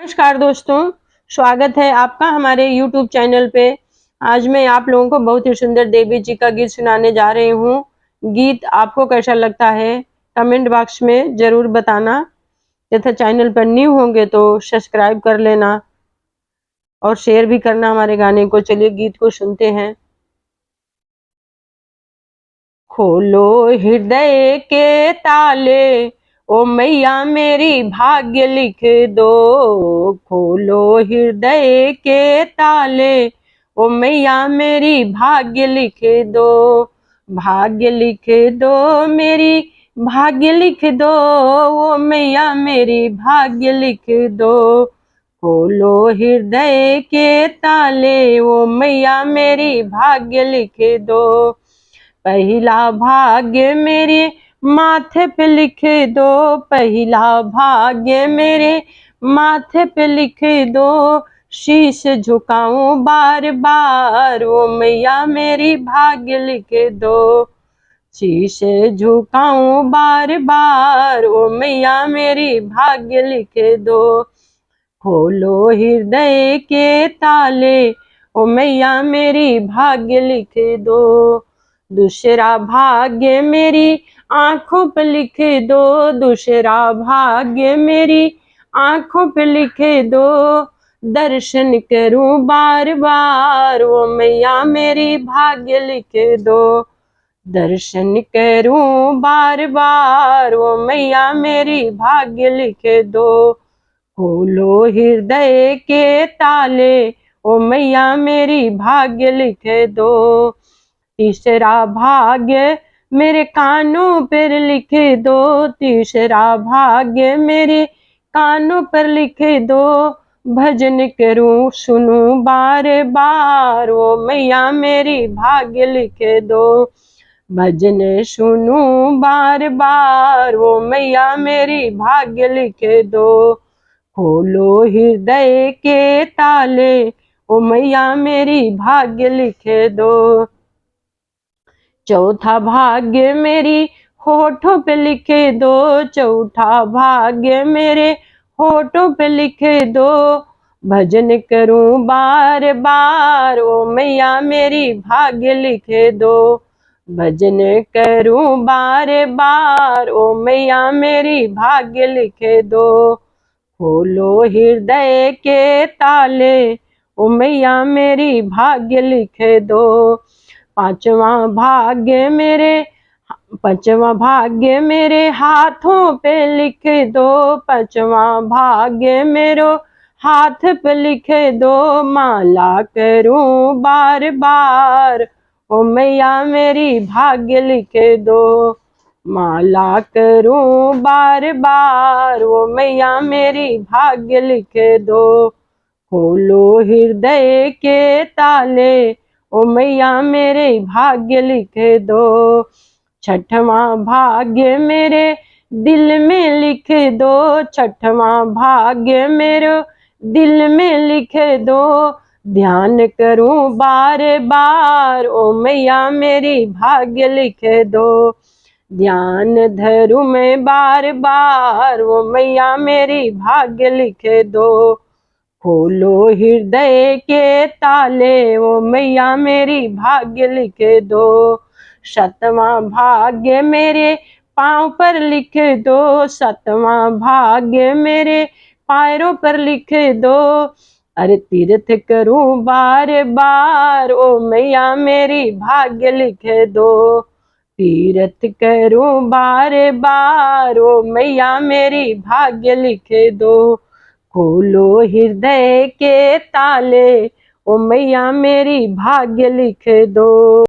नमस्कार दोस्तों, स्वागत है आपका हमारे YouTube चैनल पे। आज मैं आप लोगों को बहुत ही सुंदर देवी जी का गीत सुनाने जा रही हूँ। गीत आपको कैसा लगता है कमेंट बॉक्स में जरूर बताना तथा चैनल पर न्यू होंगे तो सब्सक्राइब कर लेना और शेयर भी करना हमारे गाने को। चलिए गीत को सुनते हैं। खोलो हृदय के ताले, ओ मैया मेरी भाग्य लिख दो। खोलो हृदय के ताले, ओ मैया मेरी भाग्य लिख दो। भाग्य लिख दो मेरी भाग्य लिख दो, ओ मैया मेरी भाग्य लिख दो। खोलो हृदय के ताले, ओ मैया मेरी भाग्य लिख दो। पहला भाग्य मेरे माथे पे लिख दो। पहला भाग्य मेरे माथे पे लिख दो। शीश झुकाऊं बार बार, ओ मैया मेरी भाग्य लिख दो। शीश झुकाऊं बार बार, ओ मैया मेरी भाग्य लिख दो। खोलो हृदय के ताले, ओ मैया मेरी भाग्य लिख दो। दूसरा भाग्य मेरी आंखों पे लिख दो। दूसरा भाग्य मेरी आंखों पे लिख दो। दर्शन करूं बार बार, ओ मैया मेरी भाग्य लिख दो। दर्शन करूं बार बार, ओ मैया मेरी भाग्य लिख दो। खोलो हृदय के ताले, ओ मैया मेरी भाग्य लिख दो। तीसरा भाग्य मेरे कानों पर लिख दो। तीसरा भाग्य मेरे कानों पर लिख दो। भजन करूं सुनूं बार बार, ओ मैया मेरी भाग्य लिख दो। भजन सुनूं बार बार, ओ मैया मेरी भाग्य लिख दो। खोलो हृदय के ताले, ओ मैया मेरी भाग्य लिख दो। चौथा भाग्य मेरी होठों पे लिख दो। चौथा भाग्य मेरे होठों पे लिख दो। भजन करूं बार बार, ओ मैया मेरी भाग्य लिख दो। भजन करूं बार बार, ओ मैया मेरी भाग्य लिख दो। खोलो हृदय के ताले, ओ मैया मेरी भाग्य लिख दो। पांचवा भाग्य मेरे हाथों पे लिख दो। पांचवा भाग्य मेरो हाथ पे लिख दो। माला करूं बार बार, ओ मैया मेरी भाग्य लिख दो। माला करूं बार बार, ओ मैया मेरी भाग्य लिख दो। खोलो हृदय के ताले, ओ मैया मेरे भाग्य लिख दो। छठवां भाग्य मेरे दिल में लिख दो। छठवां भाग्य मेरे दिल में लिख दो। ध्यान करूं बार बार, ओ मैया मेरी भाग्य लिख दो। ध्यान धरूं मैं बार बार, ओ मैया मेरी भाग्य लिख दो। खोलो हृदय के ताले, ओ मैया मेरी भाग्य लिख दो। सातवां भाग्य मेरे पांव पर लिख दो। सातवां भाग्य मेरे पैरों पर लिख दो। अरे तीर्थ करूं बार बार, ओ मैया मेरी भाग्य लिख दो। तीर्थ करूं बार बार, ओ मैया मेरी भाग्य लिख दो। खोलो हृदय के ताले, ओ मैया मेरी भाग्य लिख दो।